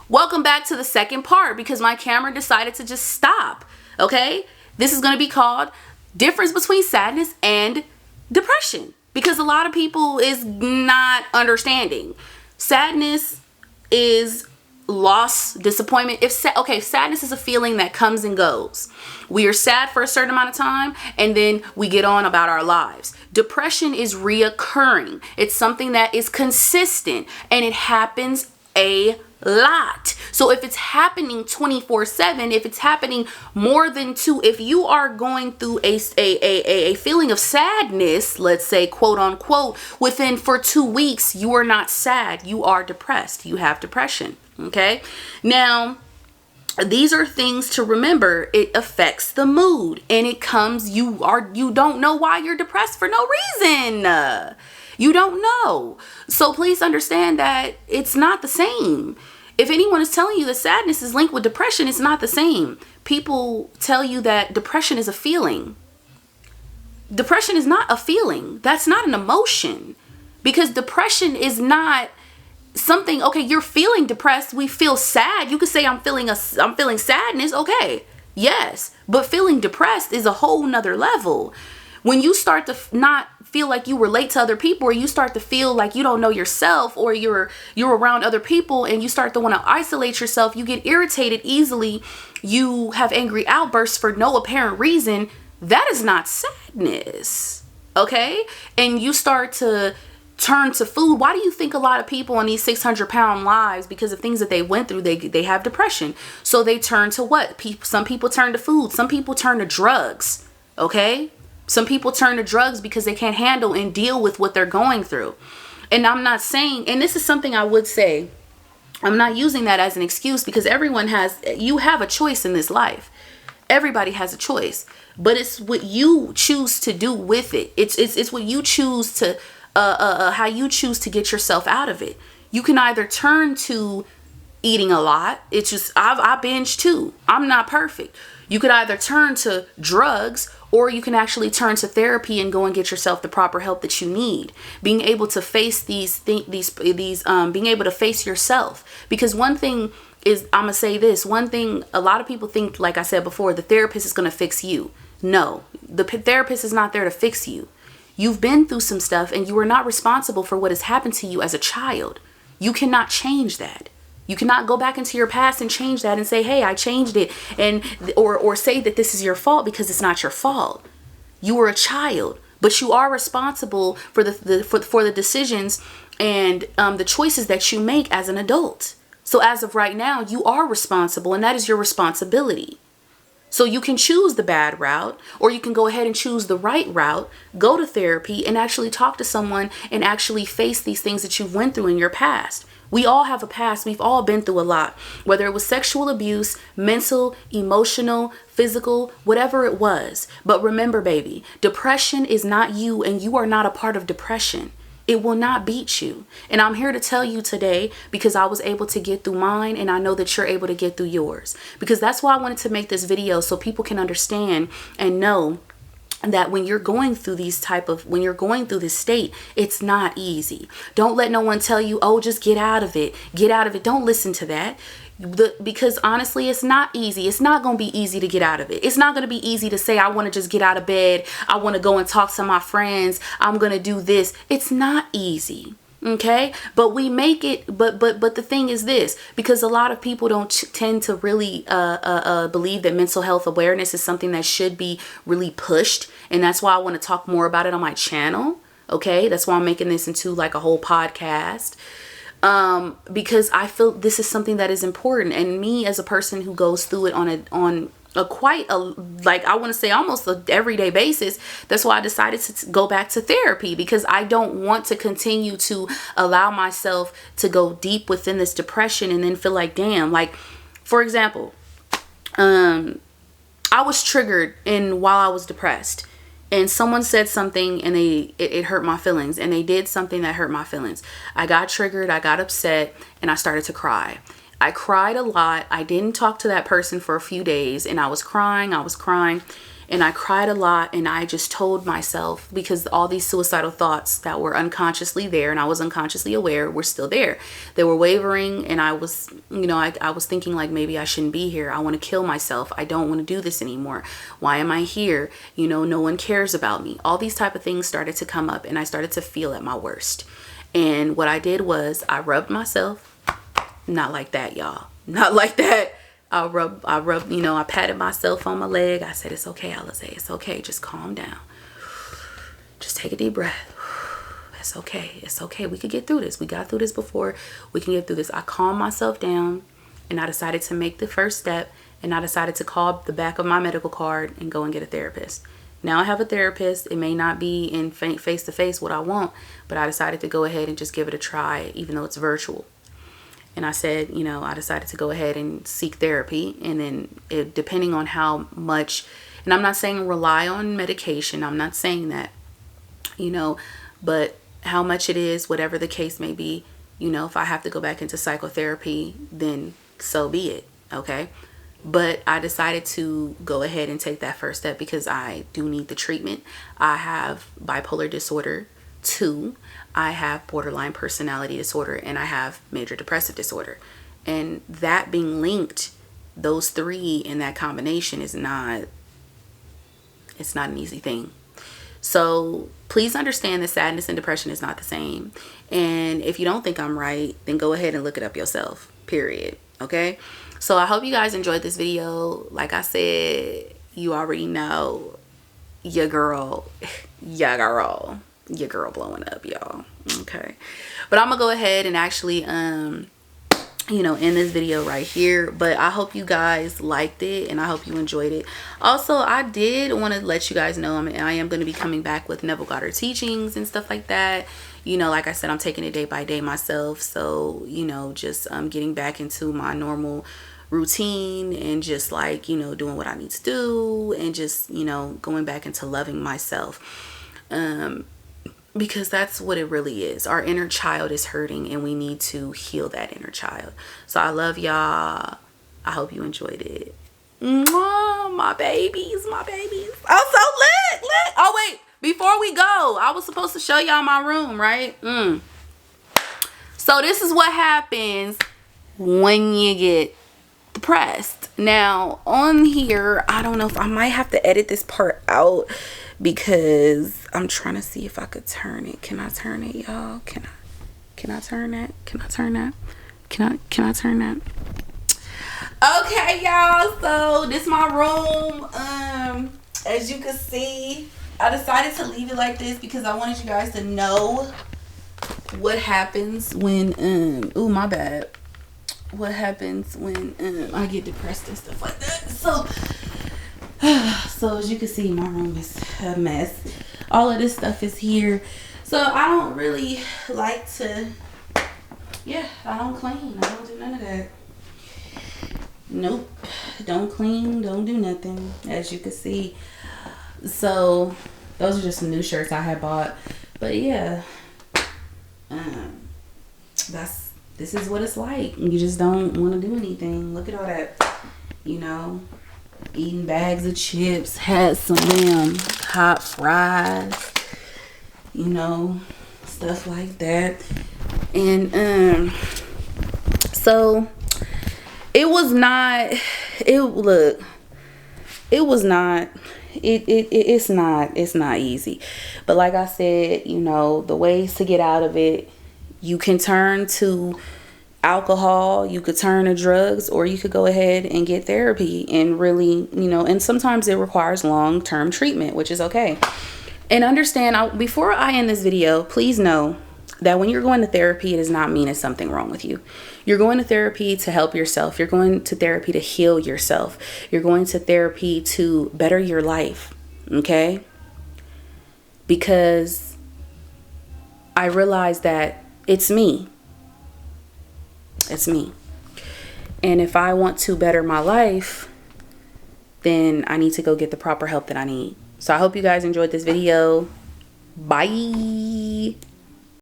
Welcome back to the second part because my camera decided to just stop. Okay? This is going to be called Difference Between Sadness and Depression, because a lot of people is not understanding. Sadness is loss, disappointment. Sadness is a feeling that comes and goes. We are sad for a certain amount of time and then we get on about our lives. Depression is reoccurring. It's something that is consistent and it happens a lot. So if it's happening 24/7, if it's happening more than two, if you are going through a feeling of sadness, let's say, quote unquote, for 2 weeks, you are not sad, you are depressed, you have depression. Okay. Now, these are things to remember. It affects the mood and it comes, you don't know why you're depressed for no reason. You don't know. So please understand that it's not the same. If anyone is telling you that sadness is linked with depression, it's not the same. People tell you that depression is a feeling. Depression is not a feeling. That's not an emotion, because depression is not something. Okay, you're feeling depressed. We feel sad. You could say I'm feeling sadness. Okay, yes, but feeling depressed is a whole nother level. When you start to not feel like you relate to other people, or you start to feel like you don't know yourself, or you're around other people and you start to want to isolate yourself, you get irritated easily, you have angry outbursts for no apparent reason, that is not sadness. Okay? And you start to turn to food. Why do you think a lot of people in these 600-pound lives, because of things that they went through, they have depression? So they turn to what? Some people turn to food. Some people turn to drugs. Okay? Some people turn to drugs because they can't handle and deal with what they're going through. And I'm not saying, and this is something I would say, I'm not using that as an excuse, because you have a choice in this life. Everybody has a choice, but it's what you choose to do with it. It's what you choose to, how you choose to get yourself out of it. You can either turn to eating a lot. It's just, I binge too. I'm not perfect. You could either turn to drugs, or you can actually turn to therapy and go and get yourself the proper help that you need. Being able to face being able to face yourself. Because one thing is, I'm gonna say this, one thing, a lot of people think, like I said before, the therapist is gonna fix you. No, the therapist is not there to fix you. You've been through some stuff and you are not responsible for what has happened to you as a child. You cannot change that. You cannot go back into your past and change that and say, hey, I changed it, or say that this is your fault, because it's not your fault. You were a child, but you are responsible for the decisions and the choices that you make as an adult. So as of right now, you are responsible, and that is your responsibility. So you can choose the bad route, or you can go ahead and choose the right route, go to therapy and actually talk to someone and actually face these things that you've went through in your past. We all have a past. We've all been through a lot, whether it was sexual abuse, mental, emotional, physical, whatever it was. But remember, baby, depression is not you, and you are not a part of depression. It will not beat you. And I'm here to tell you today, because I was able to get through mine, and I know that you're able to get through yours. Because that's why I wanted to make this video, so people can understand and know that when you're going through when you're going through this state, it's not easy. Don't let no one tell you, oh, just get out of it. Get out of it. Don't listen to that. Because honestly, it's not easy. It's not going to be easy to get out of it. It's not going to be easy to say, I want to just get out of bed. I want to go and talk to my friends. I'm going to do this. It's not easy. Okay, but we make it, but the thing is this, because a lot of people don't tend to really believe that mental health awareness is something that should be really pushed, and that's why I want to talk more about it on my channel. Okay, that's why I'm making this into like a whole podcast, because I feel this is something that is important, and me as a person who goes through it on I want to say almost an everyday basis. That's why I decided to go back to therapy, because I don't want to continue to allow myself to go deep within this depression and then feel like, damn, like, for example, I was triggered while I was depressed, and someone said something and it hurt my feelings, and they did something that hurt my feelings. I got triggered, I got upset, and I started to cry. I cried a lot. I didn't talk to that person for a few days, and I was crying. And I cried a lot, and I just told myself, because all these suicidal thoughts that were unconsciously there and I was unconsciously aware were still there. They were wavering, and I was, you know, I was thinking like, maybe I shouldn't be here. I want to kill myself. I don't want to do this anymore. Why am I here? You know, no one cares about me. All these type of things started to come up, and I started to feel at my worst. And what I did was I rubbed myself. Not like that, y'all. Not like that. I rubbed, you know, I patted myself on my leg. I said, it's okay, Alize. It's okay. Just calm down. Just take a deep breath. It's okay. It's okay. We could get through this. We got through this before. We can get through this. I calmed myself down, and I decided to make the first step, and I decided to call the back of my medical card and go and get a therapist. Now I have a therapist. It may not be in face-to-face what I want, but I decided to go ahead and just give it a try, even though it's virtual. And I said, you know, I decided to go ahead and seek therapy. And then depending on how much, and I'm not saying rely on medication. I'm not saying that, you know, but how much it is, whatever the case may be, you know, if I have to go back into psychotherapy, then so be it. Okay. But I decided to go ahead and take that first step because I do need the treatment. I have bipolar disorder 2. I have borderline personality disorder, and I have major depressive disorder. And that being linked, those 3 in that combination is not, it's not an easy thing. So please understand that sadness and depression is not the same. And if you don't think I'm right, then go ahead and look it up yourself, period. Okay. So I hope you guys enjoyed this video. Like I said, you already know your girl blowing up, y'all. Okay, but I'm gonna go ahead and actually you know, end this video right here. But I hope you guys liked it, and I hope you enjoyed it. Also, I did want to let you guys know I am going to be coming back with Neville Goddard teachings and stuff like that. You know, like I said, I'm taking it day by day myself. So, you know, just getting back into my normal routine, and just like, you know, doing what I need to do, and just, you know, going back into loving myself. Because that's what it really is. Our inner child is hurting, and we need to heal that inner child. So I love y'all. I hope you enjoyed it. Mwah, my babies, my babies. Oh, so lit. Oh, wait. Before we go, I was supposed to show y'all my room, right? So this is what happens when you get depressed. Now, on here, I don't know if I might have to edit this part out, because I'm trying to see if I could turn it. Can I turn it, y'all? Can I turn that? Can I turn that? Can I turn that? Okay, y'all, so this is my room. As you can see, I decided to leave it like this because I wanted you guys to know what happens when ooh, my bad, what happens when I get depressed and stuff like that. So as you can see, my room is a mess. All of this stuff is here. So I don't really like to, yeah, I don't clean. I don't do none of that. Nope. Don't clean. Don't do nothing, as you can see. So those are just some new shirts I had bought. But yeah, this is what it's like. You just don't want to do anything. Look at all that, you know. Eating bags of chips, had some damn hot fries, you know, stuff like that. And so it was not, it's not easy. But like I said, you know, the ways to get out of it, you can turn to alcohol, you could turn to drugs, or you could go ahead and get therapy and really, you know, and sometimes it requires long-term treatment, which is okay. And understand, before I end this video, please know that when you're going to therapy, it does not mean it's something wrong with you. You're going to therapy to help yourself. You're going to therapy to heal yourself. You're going to therapy to better your life, okay? Because I realize that it's me. It's me. And if I want to better my life, then I need to go get the proper help that I need. So I hope you guys enjoyed this video. Bye.